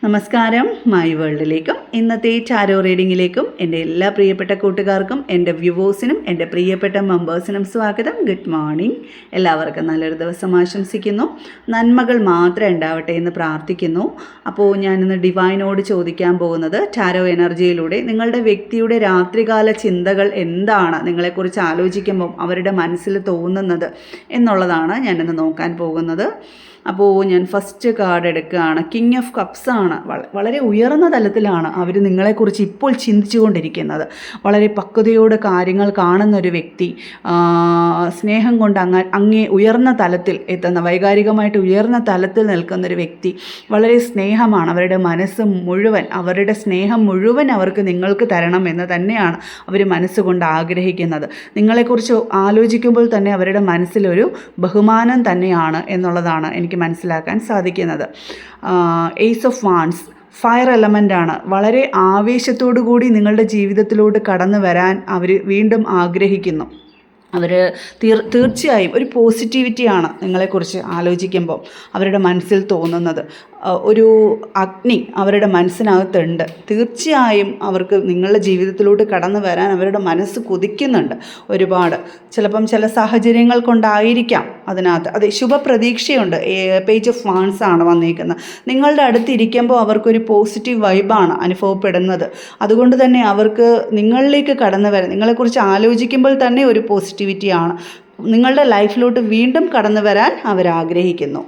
നമസ്കാരം, മൈ വേൾഡിലേക്കും ഇന്നത്തെ ടാരോ റീഡിങ്ങിലേക്കും എൻ്റെ എല്ലാ പ്രിയപ്പെട്ട കൂട്ടുകാർക്കും എൻ്റെ വ്യൂവേഴ്സിനും എൻ്റെ പ്രിയപ്പെട്ട മെമ്പേഴ്സിനും സ്വാഗതം. Good morning. എല്ലാവർക്കും നല്ലൊരു ദിവസം ആശംസിക്കുന്നു. നന്മകൾ മാത്രം ഉണ്ടാവട്ടെ എന്ന് പ്രാർത്ഥിക്കുന്നു. അപ്പോൾ ഞാനിന്ന് ഡിവൈനോട് ചോദിക്കാൻ പോകുന്നത് ടാരോ എനർജിയിലൂടെ നിങ്ങളുടെ വ്യക്തിയുടെ രാത്രികാല ചിന്തകൾ എന്താണ്, നിങ്ങളെക്കുറിച്ച് ആലോചിക്കുമ്പം അവരുടെ മനസ്സിൽ തോന്നുന്നത് എന്നുള്ളതാണ് ഞാനിന്ന് നോക്കാൻ പോകുന്നത്. അപ്പോൾ ഞാൻ ഫസ്റ്റ് കാർഡ് എടുക്കുകയാണ്. കിങ് ഓഫ് കപ്സ് ആണ്. വളരെ ഉയർന്ന തലത്തിലാണ് അവർ നിങ്ങളെക്കുറിച്ച് ഇപ്പോൾ ചിന്തിച്ചുകൊണ്ടിരിക്കുന്നത്. വളരെ പക്വതയോടെ കാര്യങ്ങൾ കാണുന്ന ഒരു വ്യക്തി, സ്നേഹം കൊണ്ട് അങ്ങേ ഉയർന്ന തലത്തിൽ എത്തുന്ന, വൈകാരികമായിട്ട് ഉയർന്ന തലത്തിൽ നിൽക്കുന്നൊരു വ്യക്തി. വളരെ സ്നേഹമാണ് അവരുടെ മനസ്സ് മുഴുവൻ, അവരുടെ സ്നേഹം മുഴുവൻ അവർക്ക് നിങ്ങൾക്ക് തരണം എന്ന് തന്നെയാണ് അവർ മനസ്സുകൊണ്ട് ആഗ്രഹിക്കുന്നത്. നിങ്ങളെക്കുറിച്ച് ആലോചിക്കുമ്പോൾ തന്നെ അവരുടെ മനസ്സിലൊരു ബഹുമാനം തന്നെയാണ് എന്നുള്ളതാണ് എനിക്ക് മനസ്സിലാക്കാൻ സാധിക്കുന്നത്. ഏസ് ഓഫ് വാൻസ് ഫയർ എലമെൻ്റാണ്. വളരെ ആവേശത്തോടു കൂടി നിങ്ങളുടെ ജീവിതത്തിലോട്ട് കടന്നു വരാൻ അവർ വീണ്ടും ആഗ്രഹിക്കുന്നു. അവർ തീർച്ചയായും ഒരു പോസിറ്റിവിറ്റിയാണ് നിങ്ങളെക്കുറിച്ച് ആലോചിക്കുമ്പോൾ അവരുടെ മനസ്സിൽ തോന്നുന്നത്. ഒരു അഗ്നി അവരുടെ മനസ്സിനകത്തുണ്ട്. തീർച്ചയായും അവർക്ക് നിങ്ങളുടെ ജീവിതത്തിലോട്ട് കടന്നു വരാൻ അവരുടെ മനസ്സ് കൊതിക്കുന്നുണ്ട് ഒരുപാട്. ചിലപ്പം ചില സാഹചര്യങ്ങൾ കൊണ്ടായിരിക്കാം അതിനകത്ത്. അതെ, ശുഭപ്രതീക്ഷയുണ്ട്. പേജ് ഓഫ് വാൻസ് ആണ് വന്നിരിക്കുന്നത്. നിങ്ങളുടെ അടുത്തിരിക്കുമ്പോൾ അവർക്കൊരു പോസിറ്റീവ് വൈബാണ് അനുഭവപ്പെടുന്നത്. അതുകൊണ്ട് തന്നെ അവർക്ക് നിങ്ങളിലേക്ക് കടന്നു വരാൻ, നിങ്ങളെക്കുറിച്ച് ആലോചിക്കുമ്പോൾ തന്നെ ഒരു പോസിറ്റിവിറ്റിയാണ്. നിങ്ങളുടെ ലൈഫിലോട്ട് വീണ്ടും കടന്നു വരാൻ അവരാഗ്രഹിക്കുന്നു.